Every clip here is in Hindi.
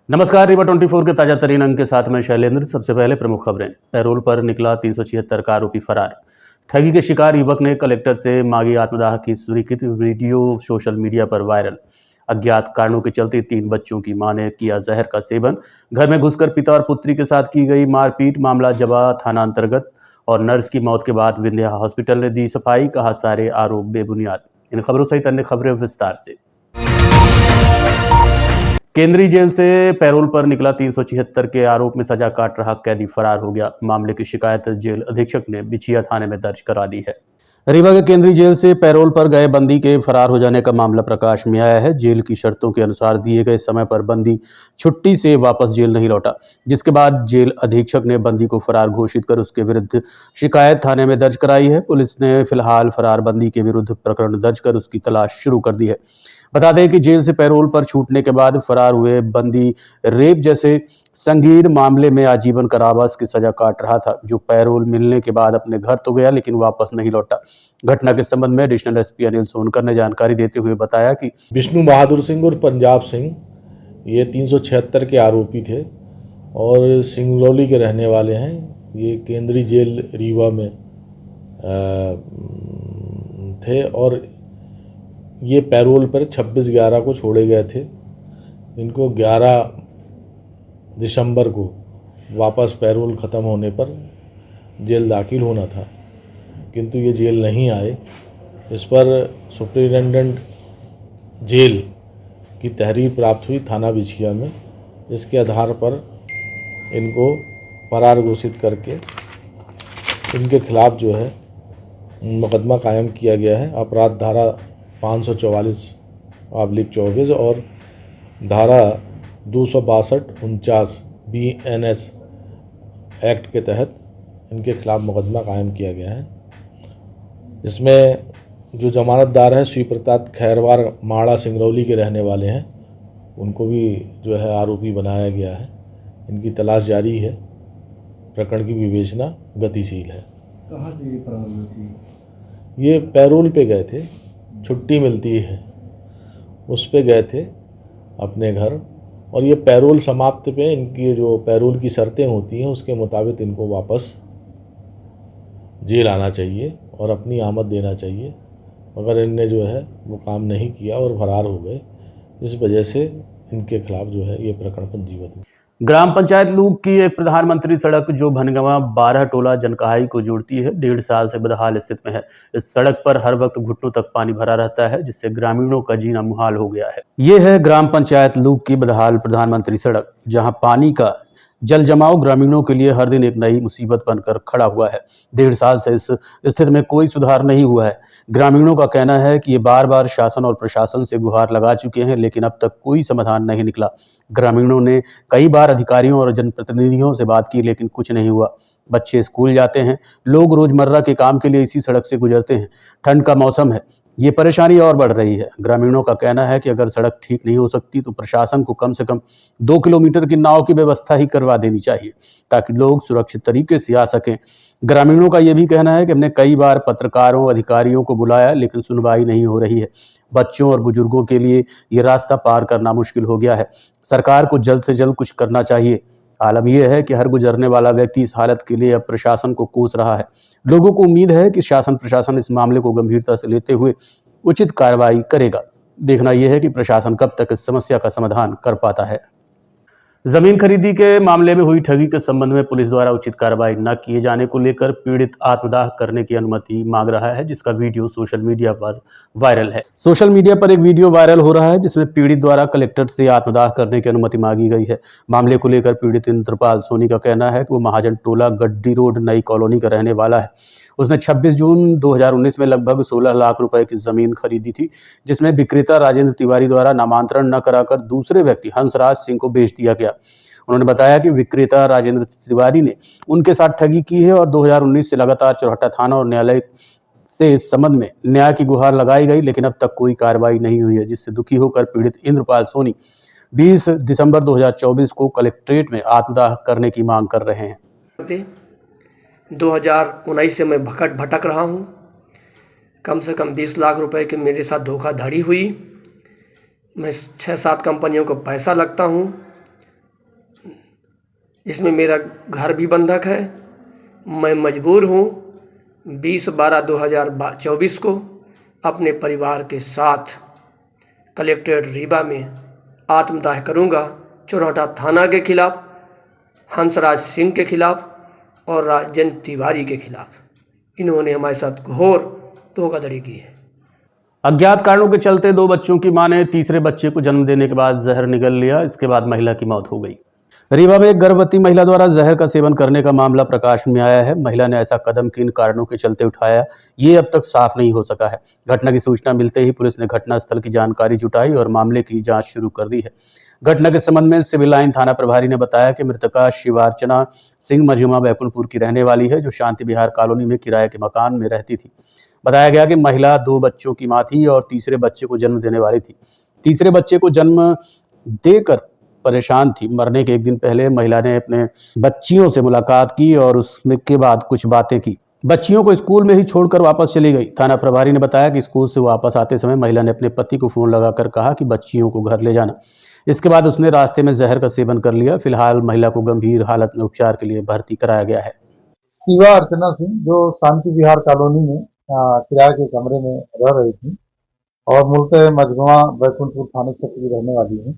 नमस्कार, रीवा 24 के ताजा तरीन अंक के साथ मैं शैलेंद्र। सबसे पहले प्रमुख खबरें। पैरोल पर निकला 376 का आरोपी फरार। ठगी के शिकार युवक ने कलेक्टर से मांगी आत्मदाह की स्वीकृत। वीडियो सोशल मीडिया पर वायरल। अज्ञात कारणों के चलते 3 बच्चों की मां ने किया जहर का सेवन। घर में घुसकर पिता और पुत्री के साथ की गई मारपीट। मामला जबा थाना अंतर्गत। और नर्स की मौत के बाद विंध्या हॉस्पिटल ने दी सफाई। कहा सारे आरोप बेबुनियाद। इन खबरों सहित अन्य खबरें विस्तार से। केंद्रीय जेल से पैरोल पर निकला 376 के आरोप में सजा काट रहा कैदी फरार हो गया। मामले की शिकायत जेल अधीक्षक ने बिछिया थाने में दर्ज करा दी है। रीवा के केंद्रीय जेल से पैरोल पर गए बंदी के फरार हो जाने का मामला प्रकाश में आया है। जेल की शर्तों के अनुसार दिए गए समय पर बंदी छुट्टी से वापस जेल नहीं लौटा, जिसके बाद जेल अधीक्षक ने बंदी को फरार घोषित कर उसके विरुद्ध शिकायत थाने में दर्ज कराई है। पुलिस ने फिलहाल फरार बंदी के विरुद्ध प्रकरण दर्ज कर उसकी तलाश शुरू कर दी है। बता दें कि जेल से पैरोल पर छूटने के बाद फरार हुए बंदी रेप जैसे संगीन मामले में आजीवन कारावास की सजा काट रहा था, जो पैरोल मिलने के बाद अपने घर तो गया लेकिन वापस नहीं लौटा। घटना के संबंध में एडिशनल एसपी अनिल सोनकर ने जानकारी देते हुए बताया कि विष्णु बहादुर सिंह और पंजाब सिंह ये 376 के आरोपी थे और सिंगरौली के रहने वाले हैं। ये केंद्रीय जेल रीवा में थे और ये पैरोल पर 26/11 को छोड़े गए थे। इनको 11 दिसंबर को वापस पैरोल ख़त्म होने पर जेल दाखिल होना था, किंतु ये जेल नहीं आए। इस पर सुप्रिटेंडेंट जेल की तहरीर प्राप्त हुई थाना बिछिया में। इसके आधार पर इनको फरार घोषित करके इनके खिलाफ जो है मुकदमा कायम किया गया है। अपराध धारा 544/24 और धारा 262-49 BNS एक्ट के तहत इनके खिलाफ मुकदमा कायम किया गया है। इसमें जो जमानतदार है श्री प्रताप खैरवार माड़ा सिंगरौली के रहने वाले हैं, उनको भी जो है आरोपी बनाया गया है। इनकी तलाश जारी है। प्रकरण की विवेचना गतिशील है। कहाँ से ये फरार हुई थी? ये पैरोल पे गए थे, छुट्टी मिलती है उस पे गए थे अपने घर, और ये पैरोल समाप्त पे इनकी जो पैरोल की शर्तें होती हैं उसके मुताबिक इनको वापस जेल आना चाहिए और अपनी आमद देना चाहिए, मगर इनने जो है वो काम नहीं किया और फरार हो गए। इस वजह से इनके खिलाफ जो है ये प्रकरण पंजीबद्ध हुआ। ग्राम पंचायत लूप की एक प्रधानमंत्री सड़क जो भनगवा 12 टोला जनकहाई को जोड़ती है, 1.5 साल से बदहाल स्थिति में है। इस सड़क पर हर वक्त घुटनों तक पानी भरा रहता है, जिससे ग्रामीणों का जीना मुहाल हो गया है। ये है ग्राम पंचायत लूप की बदहाल प्रधानमंत्री सड़क, जहां पानी का जल जमाव ग्रामीणों के लिए हर दिन एक नई मुसीबत बनकर खड़ा हुआ है। 1.5 साल से इस स्थिति में कोई सुधार नहीं हुआ है। ग्रामीणों का कहना है कि ये बार बार शासन और प्रशासन से गुहार लगा चुके हैं, लेकिन अब तक कोई समाधान नहीं निकला। ग्रामीणों ने कई बार अधिकारियों और जनप्रतिनिधियों से बात की, लेकिन कुछ नहीं हुआ। बच्चे स्कूल जाते हैं, लोग रोजमर्रा के काम के लिए इसी सड़क से गुजरते हैं। ठंड का मौसम है, ये परेशानी और बढ़ रही है। ग्रामीणों का कहना है कि अगर सड़क ठीक नहीं हो सकती तो प्रशासन को कम से कम 2 किलोमीटर की नाव की व्यवस्था ही करवा देनी चाहिए, ताकि लोग सुरक्षित तरीके से आ सकें। ग्रामीणों का यह भी कहना है कि हमने कई बार पत्रकारों, अधिकारियों को बुलाया, लेकिन सुनवाई नहीं हो रही है। बच्चों और बुजुर्गों के लिए ये रास्ता पार करना मुश्किल हो गया है। सरकार को जल्द से जल्द कुछ करना चाहिए। आलम यह है कि हर गुजरने वाला व्यक्ति इस हालत के लिए अब प्रशासन को कोस रहा है। लोगों को उम्मीद है कि शासन प्रशासन इस मामले को गंभीरता से लेते हुए उचित कार्रवाई करेगा। देखना यह है कि प्रशासन कब तक इस समस्या का समाधान कर पाता है। जमीन खरीदी के मामले में हुई ठगी के संबंध में पुलिस द्वारा उचित कार्रवाई न किए जाने को लेकर पीड़ित आत्मदाह करने की अनुमति मांग रहा है, जिसका वीडियो सोशल मीडिया पर वायरल है। सोशल मीडिया पर एक वीडियो वायरल हो रहा है जिसमें पीड़ित द्वारा कलेक्टर से आत्मदाह करने की अनुमति मांगी गई है। मामले को लेकर पीड़ित इंद्रपाल सोनी का कहना है कि वो महाजन टोला गड्डी रोड नई कॉलोनी का रहने वाला है। उसने 26 जून 2019 में लगभग 16 लाख रुपए की जमीन खरीदी थी, जिसमें विक्रेता राजेंद्र तिवारी द्वारा नामांतरण न कराकर दूसरे व्यक्ति हंसराज सिंह को बेच दिया गया। उन्होंने बताया कि विक्रेता राजेंद्र तिवारी ने उनके साथ ठगी की है और 2019 से लगातार चौराहा थाना और न्यायालय से इस संबंध में न्याय की गुहार लगाई गई, लेकिन अब तक कोई कार्रवाई नहीं हुई है, जिससे दुखी होकर पीड़ित इंद्रपाल सोनी 20 दिसंबर 2024 को कलेक्ट्रेट में आत्मदाह करने की मांग कर रहे हैं। 2019 से मैं भटक रहा हूँ। कम से कम 20 लाख रुपए की मेरे साथ धोखाधड़ी हुई। मैं 6-7 कंपनियों को पैसा लगता हूँ जिसमें मेरा घर भी बंधक है। मैं मजबूर हूँ 20/12/2024 को अपने परिवार के साथ कलेक्ट्रेट रीवा में आत्मदाह करूँगा। चौराहा थाना के खिलाफ, हंसराज सिंह के खिलाफ और राजेंद्र तिवारी के खिलाफ इन्होंने हमारे साथ घोर धोखाधड़ी की है। अज्ञात कारणों के चलते 2 बच्चों की मां ने तीसरे बच्चे को जन्म देने के बाद जहर निगल लिया। इसके बाद महिला की मौत हो गई। रीवा में एक गर्भवती महिला द्वारा जहर का सेवन करने का मामला प्रकाश में आया है। महिला ने ऐसा कदम किन कारणों के चलते उठाया, ये अब तक साफ नहीं हो सका है। घटना की सूचना मिलते ही पुलिस ने घटनास्थल की जानकारी जुटाई और मामले की जांच शुरू कर दी है। घटना के संबंध में सिविल लाइन थाना प्रभारी ने बताया कि मृतका शिवार्चना सिंह मझिमा बैकुंठपुर की रहने वाली है, जो शांति विहार कॉलोनी में किराए के मकान में रहती थी। बताया गया कि महिला 2 बच्चों की मां थी और तीसरे बच्चे को जन्म देने वाली थी। तीसरे बच्चे को जन्म देकर परेशान थी। मरने के 1 दिन पहले महिला ने अपने बच्चियों से मुलाकात की और उसमें के बाद कुछ बातें की। बच्चियों को स्कूल में ही छोड़कर वापस चली गई। थाना प्रभारी ने बताया कि स्कूल से वापस आते समय महिला ने अपने पति को फोन लगाकर कहा कि बच्चियों को घर ले जाना। इसके बाद उसने रास्ते में जहर का सेवन कर लिया। फिलहाल महिला को गंभीर हालत में उपचार के लिए भर्ती कराया गया है। शिवा अर्चना सिंह जो शांति विहार कॉलोनी में किराए के कमरे में रह रही थी और मूलतः मझगवा बैकुंठपुर थाने क्षेत्र की रहने वाली है।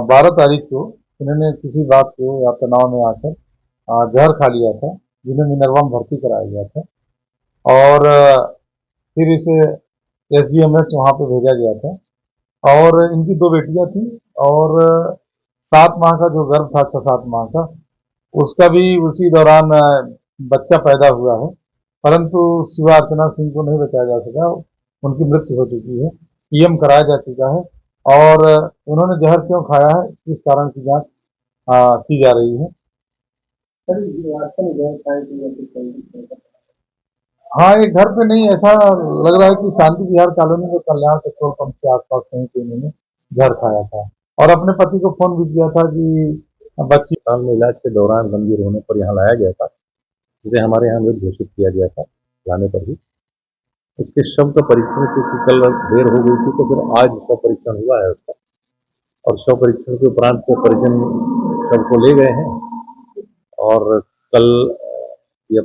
12 तारीख को इन्होंने किसी बात को या तनाव में आकर जहर खा लिया था, जिन्हें मिनरवा में भर्ती कराया गया था और फिर इसे SGMH वहाँ पे भेजा गया था। और इनकी 2 बेटियां थी और 7 माह का जो गर्भ था, 6-7 माह का, उसका भी उसी दौरान बच्चा पैदा हुआ है, परंतु शिवा अर्चना सिंह को नहीं बचाया जा सका। उनकी मृत्यु हो चुकी है, PM कराया जा चुका है और उन्होंने जहर क्यों खाया है इस कारण की जांच की जा रही है। हाँ, ये घर पे नहीं, ऐसा लग रहा है कि शांति विहार कॉलोनी में कल्याण पेट्रोल पंप के आसपास कहीं पे इन्होंने जहर खाया था और अपने पति को फोन भी किया था कि बच्ची में इलाज के दौरान गंभीर होने पर यहाँ लाया गया था, जिसे हमारे यहाँ मृत घोषित किया गया था। लाने पर ही उसके शव का परीक्षण, चूंकि कल देर हो गई थी तो फिर आज शव परीक्षण हुआ है उसका, और शव परीक्षण के उपरांत के परिजन शव को ले गए हैं और कल या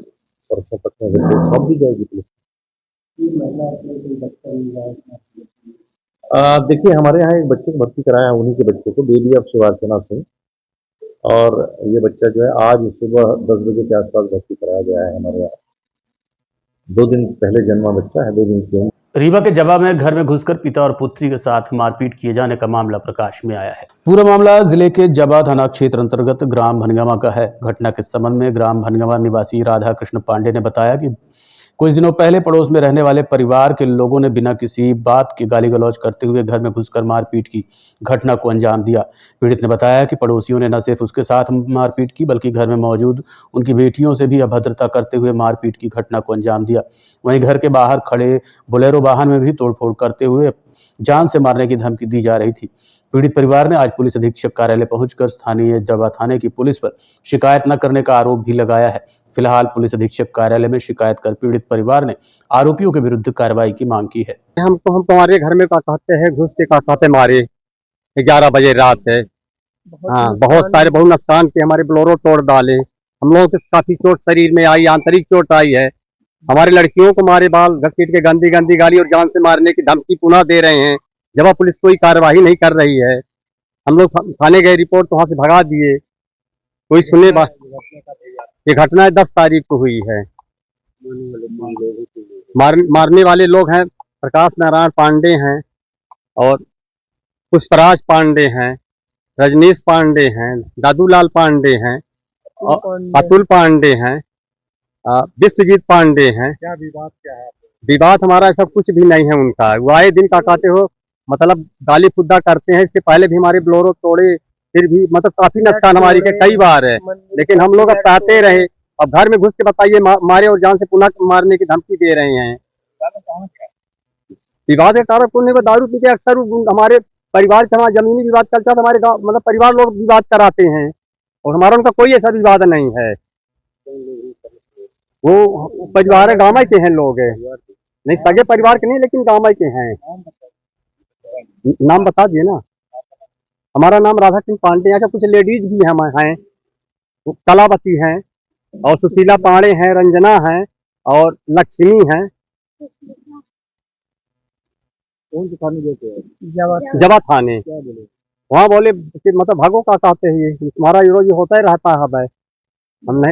परसों तक में रिपोर्ट सौंप दी जाएगी पुलिस। देखिए, हमारे यहाँ एक बच्चे को भर्ती कराया है, उन्हीं के बच्चे को, बेबी ऑफ शिवार्चना सिंह, और ये बच्चा जो है आज सुबह 10 बजे के आसपास भर्ती कराया गया है हमारे यहाँ। 2 दिन पहले जन्मा बच्चा है, 2 दिन की। रीवा के जबा में घर में घुसकर पिता और पुत्री के साथ मारपीट किए जाने का मामला प्रकाश में आया है। पूरा मामला जिले के जबा थाना क्षेत्र अंतर्गत ग्राम भनगामा का है। घटना के संबंध में ग्राम भनगामा निवासी राधा कृष्ण पांडे ने बताया कि कुछ दिनों पहले पड़ोस में रहने वाले परिवार के लोगों ने बिना किसी बात के गाली गलौज करते हुए घर में घुसकर मारपीट की घटना को अंजाम दिया। पीड़ित ने बताया कि पड़ोसियों ने न सिर्फ उसके साथ मारपीट की, बल्कि घर में मौजूद उनकी बेटियों से भी अभद्रता करते हुए मारपीट की घटना को अंजाम दिया। वहीं घर के बाहर खड़े बोलेरो वाहन में भी तोड़फोड़ करते हुए जान से मारने की धमकी दी जा रही थी। पीड़ित परिवार ने आज पुलिस अधीक्षक कार्यालय पहुंचकर स्थानीय जबा थाने की पुलिस पर शिकायत न करने का आरोप भी लगाया है। फिलहाल पुलिस अधीक्षक कार्यालय में शिकायत कर पीड़ित परिवार ने आरोपियों के विरुद्ध कार्रवाई की मांग की है। हम तुम्हारे घर में का कहते हैं, घुस के का कहते मारे 11 बजे रात है। हाँ, बहुत नुकसान के, हमारे ब्लोरो तोड़ डाले, हम लोगों के काफी चोट शरीर में आई, आंतरिक चोट आई है। हमारी लड़कियों को मारे, बाल घसीट के गंदी गंदी गाली और जान से मारने की धमकी पुनः दे रहे हैं। जब पुलिस कोई कार्यवाही नहीं कर रही है, हम लोग थाने गए, रिपोर्ट वहां से भगा दिए, कोई सुने बात। ये घटना 10 तारीख को हुई है। मारने वाले लोग हैं प्रकाश नारायण पांडे हैं और पुष्पराज पांडे हैं, रजनीश पांडे हैं, दादूलाल पांडे हैं, अतुल पांडे हैं, विश्वजीत पांडे हैं। क्या विवाद क्या है? विवाद हमारा ऐसा कुछ भी नहीं है उनका। वो आए दिन का कहते हो, मतलब गाली फुद्दा करते हैं। इसके पहले भी हमारे ब्लोरो तोड़े, फिर भी मतलब काफी नुकसान हमारी के कई बार है, लेकिन हम लोग अब चाहते रहे। अब घर में घुस के बताइए मारे और जान से पुनः मारने की धमकी दे रहे हैं। विवाद के कारण पुण्य में दारू पी के अक्सर हमारे परिवार से हमारा जमीनी विवाद चलता है। हमारे गाँव मतलब परिवार लोग विवाद कराते हैं और हमारा उनका कोई ऐसा विवाद नहीं है। वो परिवार गाँव के हैं लोग, नहीं सगे परिवार के नहीं, लेकिन गाँव के हैं। नाम बता दिए ना। हमारा नाम राधा कृष्ण पांडे है। कुछ लेडीज भी हम हैं कलावती हैं और सुशीला पांडे हैं, रंजना हैं और लक्ष्मी हैं। कौन से थाने देते हैं? जवा थाने। वहाँ बोले कि मतलब भागो का कहते हैं, ये तुम्हारा ये रोज होता ही रहता है भाई। हमने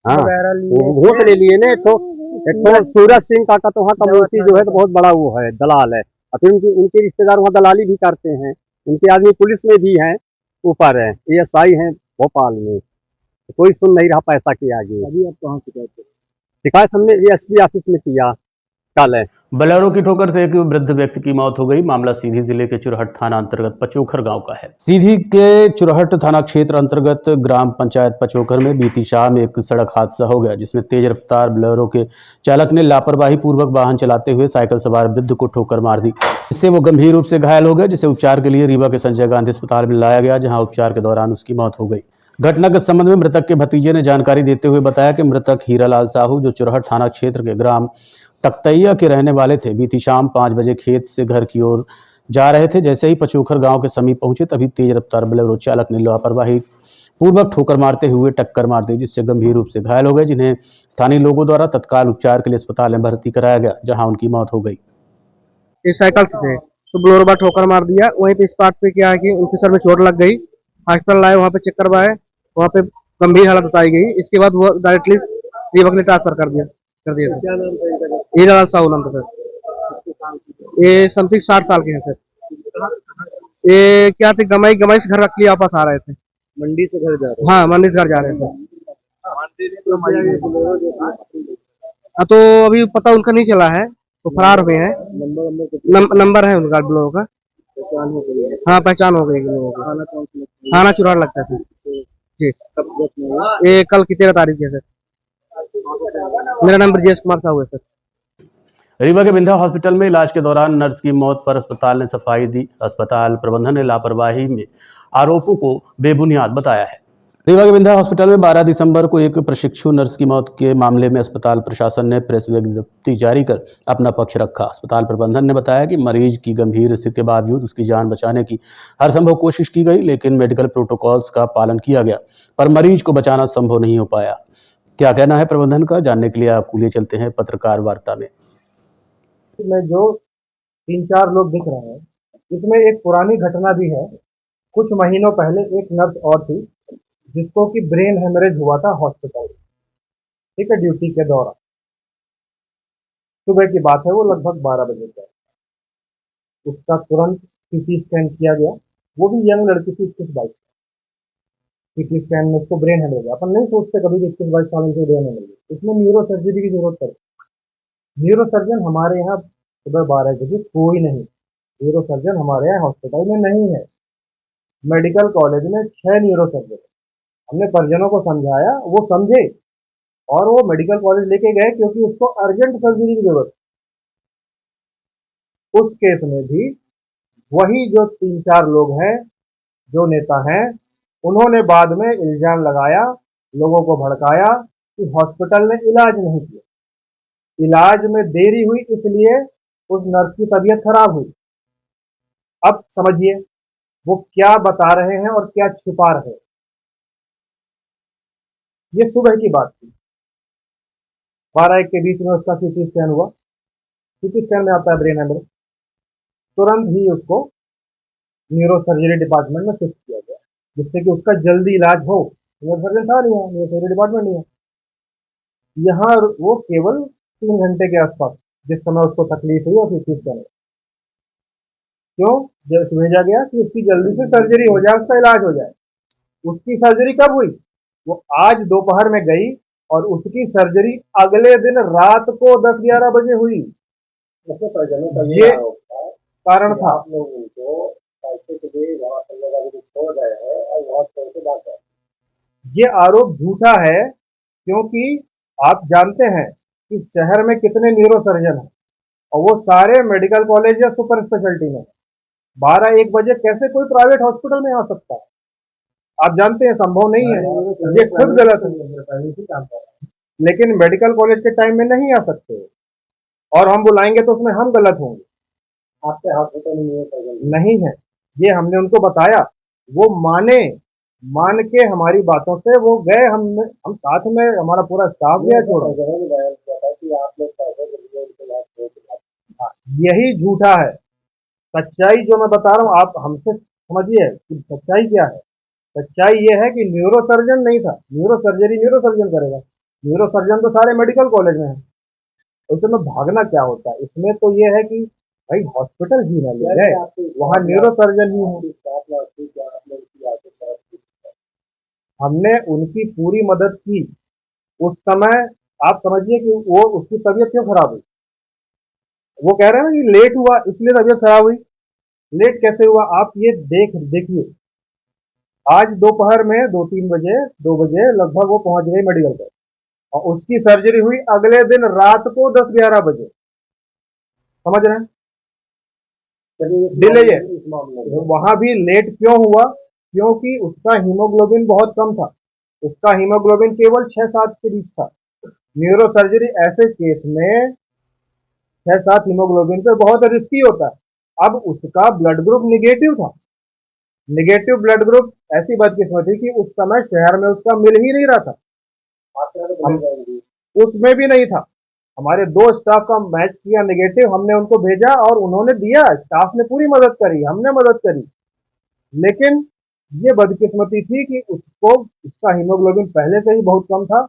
हाँ घूस ले लिए ने। एक तो सूरज सिंह काका तो वहाँ का मुंशी जो है तो बहुत बड़ा वो है, दलाल है। और फिर उनके रिश्तेदार वहाँ दलाली भी करते हैं। उनके आदमी पुलिस में भी हैं, ऊपर है ASI हैं भोपाल में। तो कोई सुन नहीं रहा पैसा के आगे। अभी आप कहाँ शिकायत हमने SB ऑफिस में किया कल है। बोलेरो की ठोकर से एक वृद्ध व्यक्ति की मौत हो गई। मामला सीधी जिले के चुरहट थाना अंतर्गत पचोखर गांव का है। सीधी के चुरहट थाना क्षेत्र अंतर्गत ग्राम पंचायत पचोखर में बीती शाम एक सड़क हादसा हो गया, जिसमें तेज रफ्तार बोलेरो के चालक ने लापरवाही पूर्वक वाहन चलाते हुए साइकिल सवार वृद्ध को ठोकर मार दी। इससे वो गंभीर रूप से घायल हो गया, जिसे उपचार के लिए रीवा के संजय गांधी अस्पताल में लाया गया, जहाँ उपचार के दौरान उसकी मौत हो गई। घटना के संबंध में मृतक के भतीजे ने जानकारी देते हुए बताया कि मृतक हीरालाल साहू, जो चुरहट थाना क्षेत्र के ग्राम टकतैया के रहने वाले थे, बीती शाम 5 बजे खेत से घर की ओर जा रहे थे। जैसे ही पचोखर गांव के समीप पहुंचे, तभी तेज रफ्तार बोलेरो चालक ने लापरवाही पूर्वक ठोकर मारते हुए टक्कर मार दी, जिससे गंभीर रूप से घायल हो गए, जिन्हें स्थानीय लोगों द्वारा तत्काल उपचार के लिए अस्पताल में भर्ती कराया गया, जहां उनकी मौत हो गई। ये साइकिल से थे तो बोलेरो पर ठोकर मार दिया। वहीं पे स्पॉट पे क्या है कि उनके सर में चोट लग गई। हॉस्पिटल लाए, वहाँ पे चेक करवाए, वहाँ पे गंभीर हालत बताई गई। इसके बाद वो डायरेक्टली रीवा ने ट्रांसफर कर दिया था। हीरालाल साहू नाम था सर। ये समथिंग 60 साल के हैं सर। ये क्या थे, गमाई से घर रख लिया, वापस आ रहे थे मंडी से घर जा रहे हाँ, मंडी से घर जा रहे थे। तो अभी पता उनका नहीं चला है, तो फरार हुए हैं। नंबर है उनका लोगों का। हाँ, पहचान हो गई लोगों की। थाना चुराड़ लगता था जी। ये कल की 13 तारीख है सर। मेरा नाम ब्रजेश कुमार साहू है सर। रीवा के विंध्या हॉस्पिटल में इलाज के दौरान नर्स की मौत पर अस्पताल ने सफाई दी। अस्पताल प्रबंधन ने लापरवाही में आरोपों को बेबुनियाद बताया है। रीवा के विंध्या हॉस्पिटल में 12 दिसंबर को एक प्रशिक्षु नर्स की मौत के मामले में अस्पताल प्रशासन ने प्रेस विज्ञप्ति जारी कर अपना पक्ष रखा। अस्पताल प्रबंधन ने बताया कि मरीज की गंभीर स्थिति के बावजूद उसकी जान बचाने की हर संभव कोशिश की गई, लेकिन मेडिकल प्रोटोकॉल्स का पालन किया गया, पर मरीज को बचाना संभव नहीं हो पाया। क्या कहना है प्रबंधन का, जानने के लिए आपको लिए चलते हैं पत्रकार वार्ता में। जो 3-4 लोग दिख रहे हैं, इसमें एक पुरानी घटना भी है। कुछ महीनों पहले एक नर्स और थी जिसको कि ब्रेन हेमरेज हुआ था हॉस्पिटल, ठीक है, ड्यूटी के दौरान। सुबह की बात है, वो लगभग 12 बजे का। उसका तुरंत CT स्कैन किया गया। वो भी यंग लड़की थी, 21-22। CT स्कैन में उसको ब्रेन हेमरेज। अपन नहीं सोचते कभी 21-22 साल से ब्रेन हेमरेज, इसमें न्यूरो सर्जरी की जरूरत पड़ती। न्यूरो सर्जन हमारे यहाँ सुबह 12 बजे कोई नहीं। न्यूरो सर्जन हमारे यहाँ हॉस्पिटल में नहीं है। मेडिकल कॉलेज में 6 न्यूरो सर्जन। हमने परिजनों को समझाया, वो समझे और वो मेडिकल कॉलेज लेके गए, क्योंकि उसको अर्जेंट सर्जरी की जरूरत। उस केस में भी वही जो 3-4 लोग हैं, जो नेता हैं, उन्होंने बाद में इल्जाम लगाया, लोगों को भड़काया कि हॉस्पिटल ने इलाज नहीं किया। इलाज में देरी हुई, इसलिए उस नर्स की तबीयत खराब हुई। अब समझिए वो क्या बता रहे हैं और क्या छिपा रहे हैं। ये सुबह की बात थी। 12-1 के बीच में उसका CT स्कैन हुआ। CT स्कैन में आता है ब्रेन हेमरेज। तुरंत ही उसको न्यूरो सर्जरी डिपार्टमेंट में शिफ्ट किया गया, जिससे कि उसका जल्दी इलाज हो। न्यूरो सर्जन था नहीं है, न्यूरो सर्जरी डिपार्टमेंट नहीं है यहाँ। वो केवल 3 घंटे के आसपास, जिस समय उसको तकलीफ हुई, और CT स्कैन क्यों भेजा गया कि उसकी जल्दी से सर्जरी हो जाए, उसका इलाज हो जाए। उसकी सर्जरी कब हुई? वो आज दोपहर में गई और उसकी सर्जरी अगले दिन रात को 10-11 बजे हुई। ये कारण था। ये आरोप झूठा है, क्योंकि आप जानते हैं कि शहर में कितने न्यूरो सर्जन हैं और वो सारे मेडिकल कॉलेज या सुपर स्पेशलिटी में। 12-1 बजे कैसे कोई प्राइवेट हॉस्पिटल में आ सकता है? आप जानते हैं संभव नहीं है। ये खुद गलत है, लेकिन मेडिकल कॉलेज के टाइम में नहीं आ सकते, और हम बुलाएंगे तो उसमें हम गलत होंगे। आपके हॉस्पिटल में नहीं है, ये हमने उनको बताया, वो माने मान के हमारी बातों से वो गए, हम साथ में, हमारा पूरा स्टाफ गया छोड़ा। हाँ, यही झूठा है। सच्चाई जो मैं बता रहा हूँ आप हमसे समझिए कि सच्चाई क्या है। सच्चाई ये है कि न्यूरो सर्जन नहीं था। न्यूरो सर्जरी न्यूरो सर्जन करेगा, न्यूरो सर्जन तो सारे मेडिकल कॉलेज में है। उसमें भागना क्या होता है? इसमें तो ये है कि भाई हॉस्पिटल ही ना ले गए, वहाँ न्यूरो सर्जन ही है। हमने उनकी पूरी मदद की उस समय। आप समझिए कि वो उसकी तबीयत क्यों खराब हुई। वो कह रहे हैं ना कि लेट हुआ इसलिए तबीयत खराब हुई। लेट कैसे हुआ? आप ये देखिए, आज दोपहर में 2 बजे लगभग वो पहुंच गई मेडिकल पर, और उसकी सर्जरी हुई अगले दिन रात को 10-11 बजे। समझ रहे हैं? डिले है। वहां भी लेट क्यों हुआ? क्योंकि उसका हीमोग्लोबिन बहुत कम था। उसका हीमोग्लोबिन केवल 6-7 के बीच था। न्यूरो सर्जरी ऐसे केस में 6-7 हीमोग्लोबिन पे बहुत रिस्की होता है। अब उसका ब्लड ग्रुप निगेटिव था। निगेटिव ब्लड ग्रुप ऐसी बदकिस्मती कि उस समय शहर में उसका मिल ही नहीं रहा था, उसमें भी नहीं था। हमारे 2 स्टाफ का मैच किया निगेटिव, हमने उनको भेजा और उन्होंने दिया। स्टाफ ने पूरी मदद करी, हमने मदद करी, लेकिन ये बदकिस्मती थी कि उसका हीमोग्लोबिन पहले से ही बहुत कम था।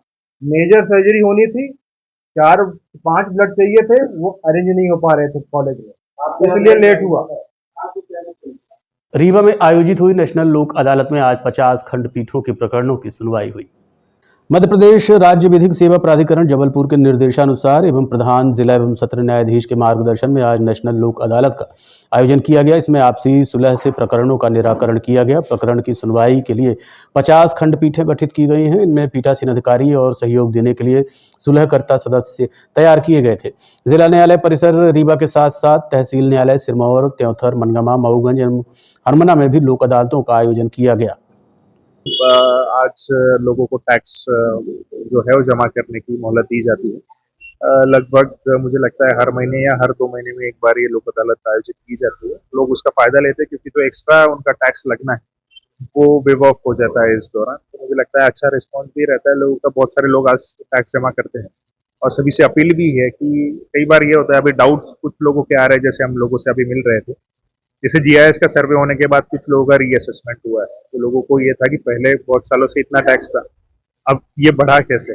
मेजर सर्जरी होनी थी, 4-5 ब्लड चाहिए थे, वो अरेंज नहीं हो पा रहे थे कॉलेज में, इसलिए लेट हुआ। रीवा में आयोजित हुई नेशनल लोक अदालत में आज 50 खंडपीठों के प्रकरणों की सुनवाई हुई। मध्य प्रदेश राज्य विधिक सेवा प्राधिकरण जबलपुर के निर्देशानुसार एवं प्रधान जिला एवं सत्र न्यायाधीश के मार्गदर्शन में आज नेशनल लोक अदालत का आयोजन किया गया। इसमें आपसी सुलह से प्रकरणों का निराकरण किया गया। प्रकरण की सुनवाई के लिए 50 खंडपीठें गठित की गई हैं। इनमें पीठासीन अधिकारी और सहयोग देने के लिए सुलहकर्ता सदस्य तैयार किए गए थे। जिला न्यायालय परिसर रीवा के साथ साथ तहसील न्यायालय सिरमौर, त्योंथर, मनगमा, मऊगंज एवं हरमना में भी लोक अदालतों का आयोजन किया गया। आज लोगों को टैक्स जो है वो जमा करने की मोहलत दी जाती है। लगभग मुझे लगता है हर महीने या हर 2 महीने में एक बार ये लोक अदालत आयोजित की जाती है। लोग उसका फायदा लेते हैं क्योंकि जो एक्स्ट्रा उनका टैक्स लगना है वो वेव ऑफ हो जाता है इस दौरान। तो मुझे लगता है अच्छा रिस्पॉन्स भी रहता है लोगों का। बहुत सारे लोग आज टैक्स जमा करते हैं और सभी से अपील भी है कि कई बार ये होता है, अभी डाउट्स कुछ लोगों के आ रहे हैं, जैसे हम लोगों से अभी मिल रहे थे, जैसे जीआईएस का सर्वे होने के बाद कुछ लोगों का रीअसेसमेंट हुआ है। तो लोगों को ये था कि पहले बहुत सालों से इतना टैक्स था, अब ये बढ़ा कैसे।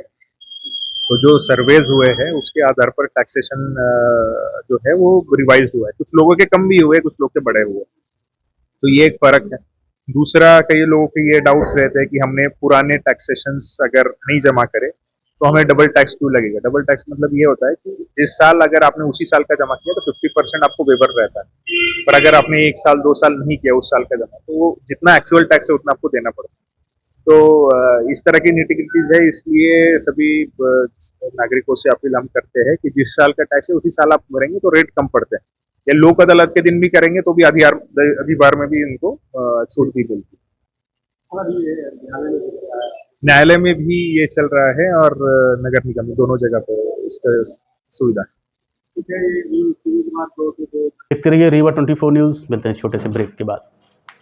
तो जो सर्वेज हुए हैं उसके आधार पर टैक्सेशन जो है वो रिवाइज्ड हुआ है। कुछ लोगों के कम भी हुए, कुछ लोग के बढ़े हुए, तो ये एक फर्क है। दूसरा, कई लोगों के ये डाउट्स रहते हैं कि हमने पुराने टैक्सेशंस अगर नहीं जमा करे तो हमें डबल टैक्स क्यों लगेगा। डबल टैक्स मतलब ये होता है कि जिस साल अगर आपने उसी साल का जमा किया तो 50% आपको वेवर रहता है, पर अगर आपने 1 साल 2 साल नहीं किया उस साल का जमा तो वो जितना एक्चुअल टैक्स है उतना आपको देना पड़ता है। तो इस तरह की निटिग्रिटीज है, इसलिए सभी नागरिकों से अपील हम करते हैं कि जिस साल का टैक्स है उसी साल आप भरेंगे तो रेट कम पड़ते हैं। या लोक अदालत के दिन भी करेंगे तो भी अधिभार में भी उनको छूट भी मिलती है। न्यायालय में भी ये चल रहा है और नगर निगम दोनों जगह पर इसका सुविधा है। देखते रहिए रीवा 24 न्यूज। मिलते हैं छोटे से ब्रेक के बाद।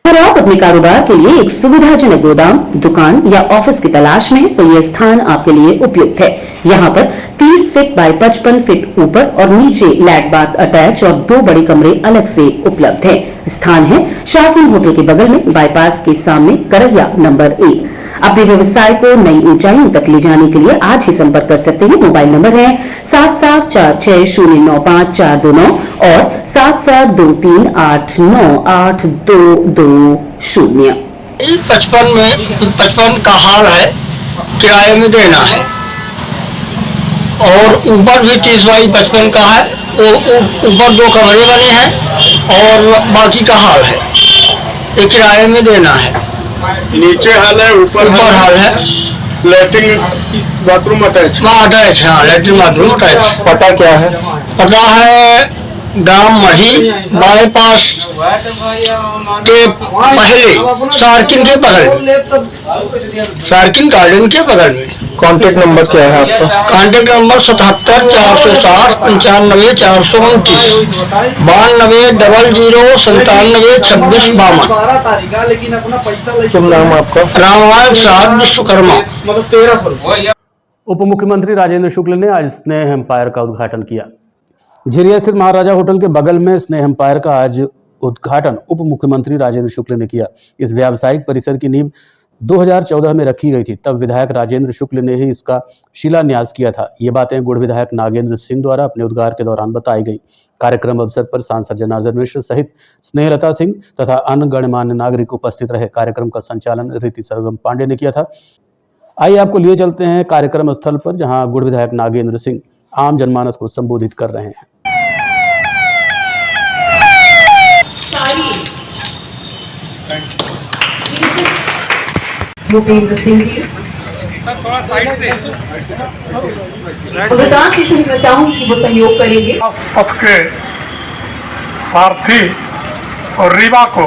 अगर आप अपने कारोबार के लिए एक सुविधाजनक गोदाम, दुकान या ऑफिस की तलाश में हैं, तो यह स्थान आपके लिए उपयुक्त है। यहाँ पर 30 फीट बाय 55 फीट ऊपर और नीचे लैट बाथ अटैच और 2 बड़े कमरे अलग से उपलब्ध है। स्थान है शार्किन होटल के बगल में, बाईपास के सामने, करहिया नंबर 1। अपने व्यवसाय को नई ऊंचाइयों तक ले जाने के लिए आज ही संपर्क कर सकते हैं। मोबाइल नंबर है 7746095429 और 7723898220। 55 का हाल है, किराए में देना है, और ऊपर भी 30 बाई 55 का है। वो ऊपर 2 कमरे बने हैं और बाकी का हाल है, ये किराए में देना है। नीचे हाल है, ऊपर हाल है, लैट्रिन बाथरूम अटैच। अटैच, हाँ, लैट्रिन बाथरूम अटैच। पता क्या है? पता है ग्राम मढ़ी बाईपास के पहले सार्किन के बगल में, सार्किन गार्डन के बगल में। कॉन्टेक्ट नंबर क्या है आपका? Contact number 77 460 95 429 92 00 97 26 52। लेकिन अपना पैसा शुभ नाम आपका? रामायण साहब विश्वकर्मा। मतलब 1300। उप मुख्यमंत्री राजेंद्र शुक्ल ने आज स्नेह एम्पायर का उद्घाटन किया। झिरिया स्थित महाराजा होटल के बगल में स्नेह एम्पायर का आज उद्घाटन उप मुख्यमंत्री राजेंद्र शुक्ल ने किया। इस व्यावसायिक परिसर की नींव 2014 में रखी गई थी। तब विधायक राजेंद्र शुक्ल ने ही इसका शिलान्यास किया था। ये बातें गुड़ विधायक नागेंद्र सिंह द्वारा अपने उद्घाटन के दौरान बताई गई। कार्यक्रम अवसर पर सांसद जनार्दन मिश्र सहित स्नेहलता सिंह तथा अन्य गणमान्य नागरिक उपस्थित रहे। कार्यक्रम का संचालन रीति सरगम पांडे ने किया था। आइए आपको लिए चलते हैं कार्यक्रम स्थल पर, जहां गुड़ विधायक नागेंद्र सिंह आम जनमानस को संबोधित कर रहे हैं। भूपेंद्र सिंह जी, विकास से मैं चाहूंगी कि वो सहयोग करेंगे। पथ के सारथी और रीवा को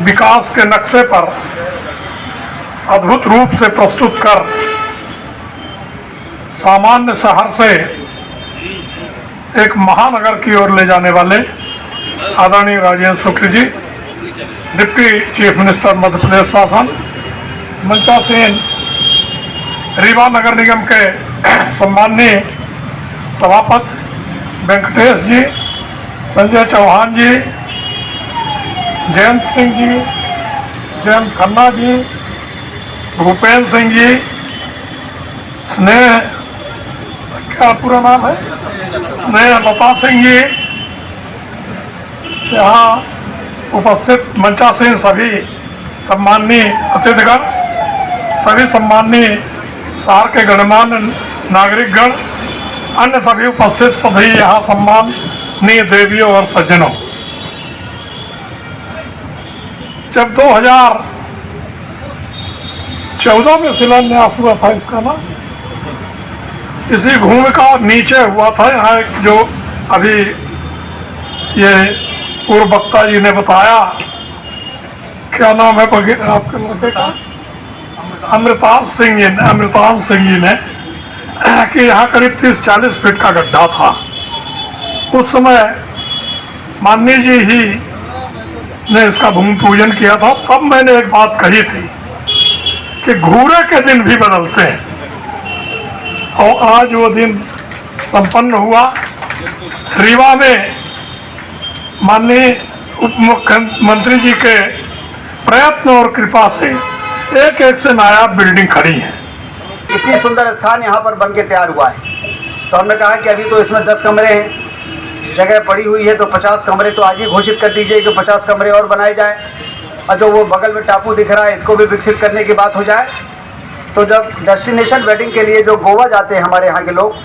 विकास के नक्शे पर अद्भुत रूप से प्रस्तुत कर सामान्य शहर से एक महानगर की ओर ले जाने वाले आदरणीय Rajendra Shukla ji, deputy chief minister Madhya Pradesh शासन, मंचा सेन रीवा नगर निगम के सम्माननीय सभापति वेंकटेश जी, संजय चौहान जी, जयंत सिंह जी, जयंत खन्ना जी, भूपेंद्र सिंह जी, स्नेह, क्या पूरा नाम है, स्नेह लता सिंह जी, यहाँ उपस्थित मंचा सिंह, सभी सम्माननीय अतिथिगण, सभी सम्माननीय शहर के गणमान्य नागरिकगण, अन्य सभी उपस्थित सभी यहाँ सम्माननीय देवियों और सज्जनों, जब 2014 में शिलान्यास हुआ था इसका ना, इसी भूमि का नीचे हुआ था। यहाँ एक जो अभी ये पूर्व वक्ता जी ने बताया, क्या नाम है आपके लड़के का, अमृतांश सिंह जी ने कि यहाँ करीब 30-40 फीट का गड्ढा था। उस समय माननीय जी ही ने इसका भूमि पूजन किया था। तब मैंने एक बात कही थी कि घूरे के दिन भी बदलते हैं, और आज वो दिन संपन्न हुआ। रीवा में माननीय उप मुख्यमंत्री जी के प्रयत्न और कृपा से एक से नायाब बिल्डिंग खड़ी है। इतनी सुंदर स्थान यहाँ पर बन के तैयार हुआ है, तो हमने कहा कि अभी तो इसमें 10 कमरे हैं, जगह पड़ी हुई है, तो 50 कमरे तो आज ही घोषित कर दीजिए कि 50 कमरे और बनाए जाएं, और जो वो बगल में टापू दिख रहा है इसको भी विकसित करने की बात हो जाए। तो जब डेस्टिनेशन वेडिंग के लिए जो गोवा जाते हैं हमारे यहाँ के लोग,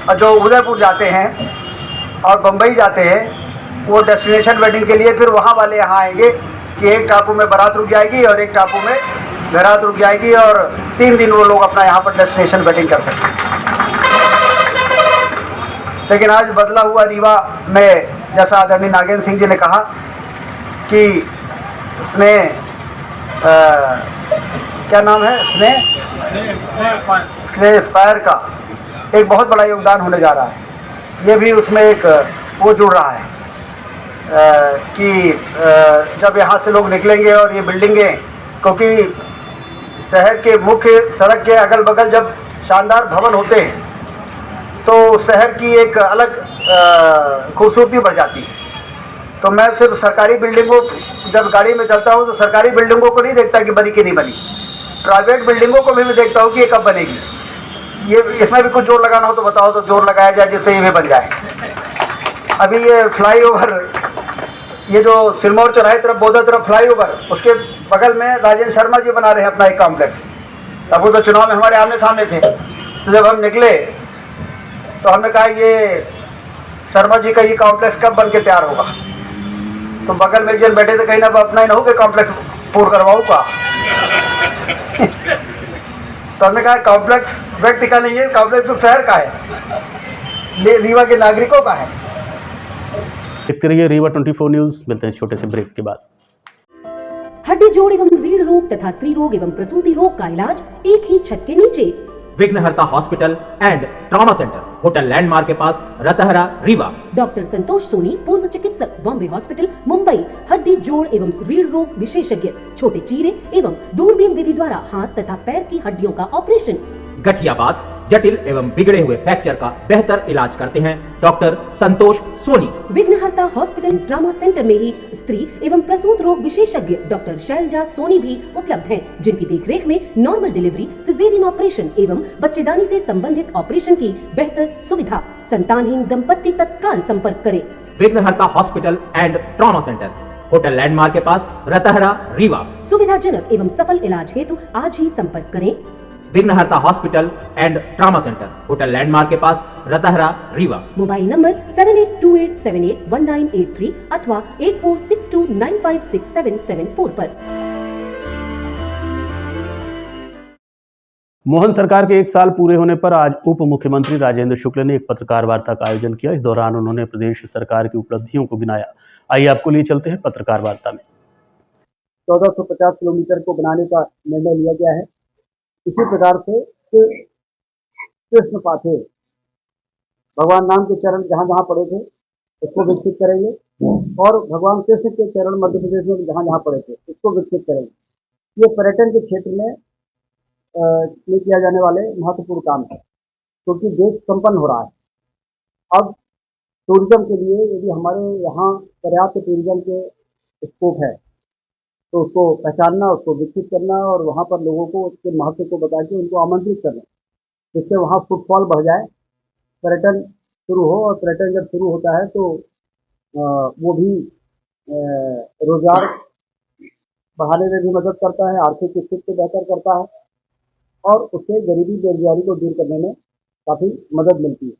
और जो उदयपुर जाते हैं और बम्बई जाते हैं, वो डेस्टिनेशन वेडिंग के लिए फिर वहाँ वाले यहाँ आएंगे कि एक टापू में बारात रुक जाएगी और एक टापू में बारात रुक जाएगी, और 3 दिन वो लोग अपना यहाँ पर डेस्टिनेशन वेडिंग कर सकते हैं। लेकिन आज बदला हुआ रीवा में, जैसा आदरणीय नागेंद्र सिंह जी ने कहा कि स्नेह क्या नाम है, स्नेह एस्पायर का एक बहुत बड़ा योगदान होने जा रहा है। ये भी उसमें एक वो जुड़ रहा है कि जब यहाँ से लोग निकलेंगे और ये बिल्डिंगें, क्योंकि शहर के मुख्य सड़क के अगल बगल जब शानदार भवन होते हैं तो शहर की एक अलग खूबसूरती बढ़ जाती है। तो मैं सिर्फ सरकारी बिल्डिंगों, जब गाड़ी में चलता हूँ तो सरकारी बिल्डिंगों को नहीं देखता कि बनी कि नहीं बनी, प्राइवेट बिल्डिंगों को भी मैं देखता हूँ कि ये कब बनेगी। ये इसमें भी कुछ जोर लगाना हो तो बताओ, तो जोर लगाया जाए जिससे ये भी बन जाए। अभी ये फ्लाईओवर, ये जो सिरमौर चौराहे तरफ बौद्धा तरफ फ्लाईओवर, उसके बगल में राजेंद्र शर्मा जी बना रहे हैं अपना एक कॉम्प्लेक्स। तब वो तो चुनाव में हमारे आमने सामने थे, तो जब हम निकले तो हमने कहा ये शर्मा जी का ये कॉम्प्लेक्स कब बन के तैयार होगा। तो बगल में एक जन बैठे थे, कहीं ना अपना ही ना हो कि कॉम्प्लेक्स पूर्ण करवाऊँ का। तो हमने कहा कॉम्प्लेक्स व्यक्ति का नहीं है, कॉम्प्लेक्स तो शहर का है, रीवा के नागरिकों का है। देखते रहिए रीवा 24 न्यूज़। मिलते हैं छोटे से ब्रेक के बाद। हड्डी जोड़ एवं रीढ़ रोग तथा स्त्री रोग एवं प्रसूति रोग का इलाज एक ही छत के नीचे। विघ्नहर्ता hospital and trauma centre, hotel landmark के पास, रतहरा, रीवा। डॉक्टर संतोष सोनी, पूर्व चिकित्सक, बॉम्बे हॉस्पिटल, मुंबई। हड्डी जोड़ एवं रीढ़ रोग विशेषज्ञ, छोटे चीरे एवं दूरबीन विधि द्वारा हाथ तथा पैर की हड्डियों का ऑपरेशन। गठियाबात, जटिल एवं बिगड़े हुए फ्रैक्चर का बेहतर इलाज करते हैं डॉक्टर संतोष सोनी। विघ्नहर्ता हॉस्पिटल ट्रॉमा सेंटर में ही स्त्री एवं प्रसूत रोग विशेषज्ञ डॉक्टर शैलजा सोनी भी उपलब्ध हैं, जिनकी देखरेख में नॉर्मल डिलीवरी, सिजेरियन ऑपरेशन एवं बच्चेदानी से संबंधित ऑपरेशन की बेहतर सुविधा। संतानहीन दंपत्ति तत्काल संपर्क करें। विघ्नहर्ता hospital and trauma centre, hotel landmark के पास, रतहरा, रीवा। सुविधाजनक एवं सफल इलाज हेतु आज ही संपर्क करें। विघ्नहर्ता hospital and trauma centre, hotel landmark के पास, रतहरा, रीवा। मोबाइल नंबर 7828781983 अथवा 8462956774 पर। मोहन सरकार के 1 साल पूरे होने पर आज उप मुख्यमंत्री राजेंद्र शुक्ल ने एक पत्रकार वार्ता का आयोजन किया। इस दौरान उन्होंने प्रदेश सरकार की उपलब्धियों को गिनाया। आइए आपको लिए चलते हैं पत्रकार वार्ता में। 1450 किलोमीटर को बनाने का निर्णय लिया गया है। इसी प्रकार से कृष्ण पाथे, भगवान राम के चरण जहाँ जहाँ पड़े थे उसको विकसित करेंगे, और भगवान कृष्ण के चरण मध्य प्रदेश में जहाँ जहाँ पड़े थे उसको विकसित करेंगे। ये पर्यटन के क्षेत्र में किया जाने वाले महत्वपूर्ण काम है, क्योंकि देश संपन्न हो रहा है। अब टूरिज्म के लिए यदि हमारे यहाँ पर्याप्त टूरिज्म के स्कोप है तो उसको पहचानना, उसको विकसित करना और वहाँ पर लोगों को उसके महत्व को बता के उनको आमंत्रित करना, जिससे वहाँ फुटफॉल बढ़ जाए, पर्यटन शुरू हो। और पर्यटन जब शुरू होता है तो वो भी रोजगार बढ़ाने में भी मदद करता है, आर्थिक स्थिति को बेहतर करता है और उससे गरीबी बेरोजगारी को दूर करने में काफ़ी मदद मिलती है।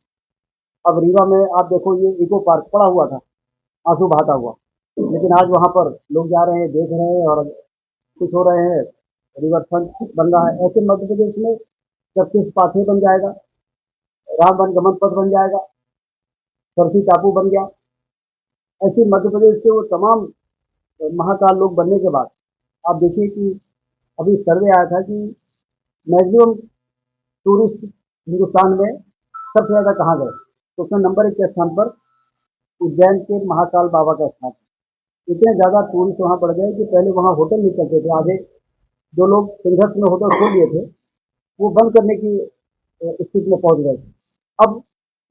अब रीवा में आप देखो, ये इको पार्क पड़ा हुआ था आंसू बहाता हुआ, लेकिन आज वहाँ पर लोग जा रहे हैं, देख रहे हैं और खुश हो रहे हैं। रिवर फ्रंट बन रहा है। ऐसे मध्य प्रदेश में जब कृष्ण पाथे बन जाएगा, राम वन गमन पथ बन जाएगा, सरसी टापू बन गया, ऐसे मध्य प्रदेश के वो तमाम महाकाल लोग बनने के बाद आप देखिए कि अभी सर्वे आया था कि मैक्सिमम टूरिस्ट हिंदुस्तान में सबसे ज़्यादा कहाँ गए, तो उसमें नंबर 1 के स्थान पर उज्जैन के महाकाल बाबा का स्थान। इतने ज़्यादा टूरिस्ट वहाँ बढ़ गए कि पहले वहाँ होटल नहीं चलते थे। आधे जो लोग संघर्ष में होटल खोल लिए थे वो बंद करने की स्थिति में पहुँच गए थे। अब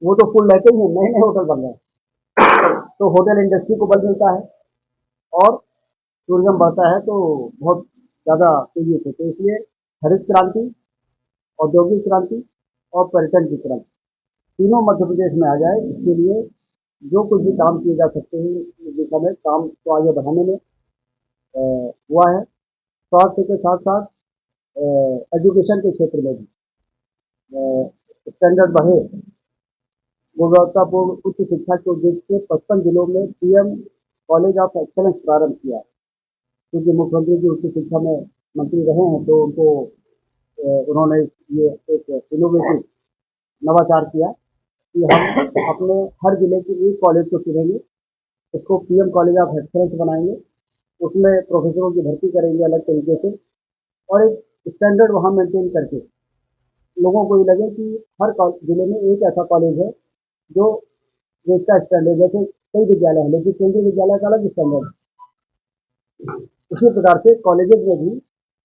वो तो फुल रहते ही हैं, नए नए होटल बन रहे हैं। तो होटल इंडस्ट्री को बल मिलता है और टूरिज्म बढ़ता है, तो बहुत ज़्यादा तेजी से। तो इसलिए हरित क्रांति, औद्योगिक क्रांति और पर्यटन की क्रांति तीनों मध्य प्रदेश में आ जाए, इसके लिए जो कुछ भी काम किए जा सकते हैं इस दिशा में काम को आगे बढ़ाने में हुआ है। स्वास्थ्य के साथ साथ एजुकेशन के क्षेत्र में भी स्टैंडर्ड बढ़े, गुणवत्तापूर्ण उच्च शिक्षा के उद्देश्य से 55 जिलों में पीएम कॉलेज ऑफ एक्सेलेंस प्रारंभ किया। क्योंकि मुख्यमंत्री जी उच्च शिक्षा में मंत्री रहे हैं तो उनको उन्होंने ये एक इनोवेटिव नवाचार किया कि हम अपने हर जिले के एक कॉलेज को चुनेंगे, उसको पीएम कॉलेज ऑफ एक्सेलेंस बनाएंगे, उसमें प्रोफेसरों की भर्ती करेंगे अलग तरीके से और एक स्टैंडर्ड वहाँ मेंटेन करके लोगों को ये लगे कि हर जिले में एक ऐसा कॉलेज है जो जिसका स्टैंडर्ड, जैसे कई विद्यालय हैं लेकिन केंद्रीय विद्यालय का अलग स्टैंडर्ड। उसी प्रकार से कॉलेजेस में भी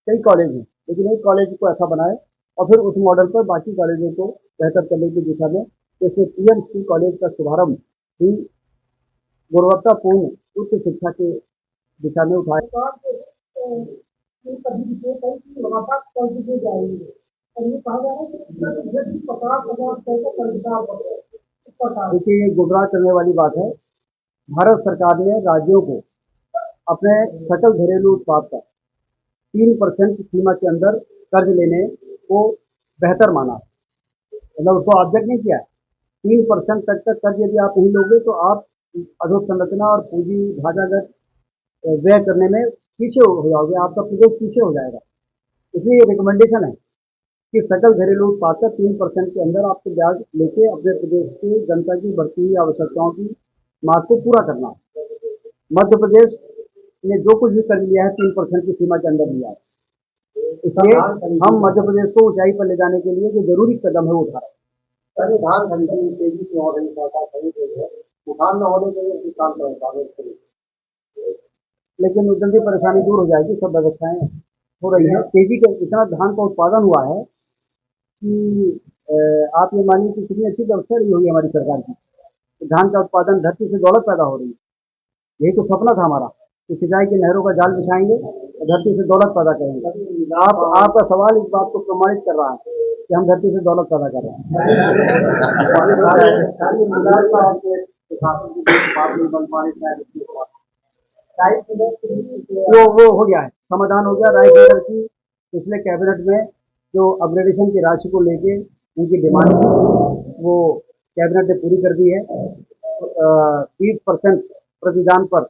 कई कॉलेज हैं, लेकिन एक कॉलेज को ऐसा बनाए और फिर उस मॉडल पर बाकी कॉलेजों को बेहतर करने की दिशा में जैसे पीएम स्कूल कॉलेज का शुभारंभ भी गुणवत्तापूर्ण उच्च शिक्षा के दिशा में उठाए। देखिए, ये गुमराह करने वाली बात है। भारत सरकार ने राज्यों को अपने सकल घरेलू उत्पाद का 3% सीमा के अंदर कर्ज लेने को बेहतर माना, मतलब उसको ऑब्जेक्ट नहीं किया। 3% तक का कर्ज यदि आप नहीं लोगे तो आप अधोसंरचना और पूंजी ढांचागत व्यय करने में पीछे हो जाओगे, आपका प्रदेश पीछे हो जाएगा। इसलिए ये रिकमेंडेशन है कि सकल घरेलू उत्पाद का 3% के अंदर आपको ब्याज लेके अपने प्रदेश की जनता की बढ़ती हुई आवश्यकताओं की मांग को पूरा करना है। मध्य प्रदेश ने जो कुछ भी कर लिया है 3% की सीमा के अंदर लिया है, इसलिए हम मध्य प्रदेश को ऊंचाई पर ले जाने के लिए जो जरूरी कदम है वो उठा रहे हैं। धान खरीदी में तेजी से हो रही है, उठान न होने के लिए किसान लेकिन जल्दी परेशानी दूर हो जाएगी, सब व्यवस्थाएं हो रही है। तेजी के इतना धान का उत्पादन हुआ है कि आप ये मानिए कि कितनी अच्छी व्यवस्था रही होगी हमारी सरकार की। धान का उत्पादन, धरती से दौलत पैदा हो रही है, यही तो सपना था हमारा कि सिंचाई की नहरों का जाल बिछाएंगे और धरती से दौलत पैदा करेंगे। आपका सवाल इस बात को प्रमाणित कर रहा है कि हम धरती से दौलत पैदा कर रहे हैं। वो हो गया है, समाधान हो गया। राइट की पिछले कैबिनेट में जो अपग्रेडेशन की राशि को लेके उनकी डिमांड थी वो कैबिनेट ने पूरी कर दी है। 30% प्रतिदान पर।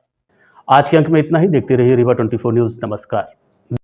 आज के अंक में इतना ही। देखते रहिए रीवा 24 न्यूज़। नमस्कार।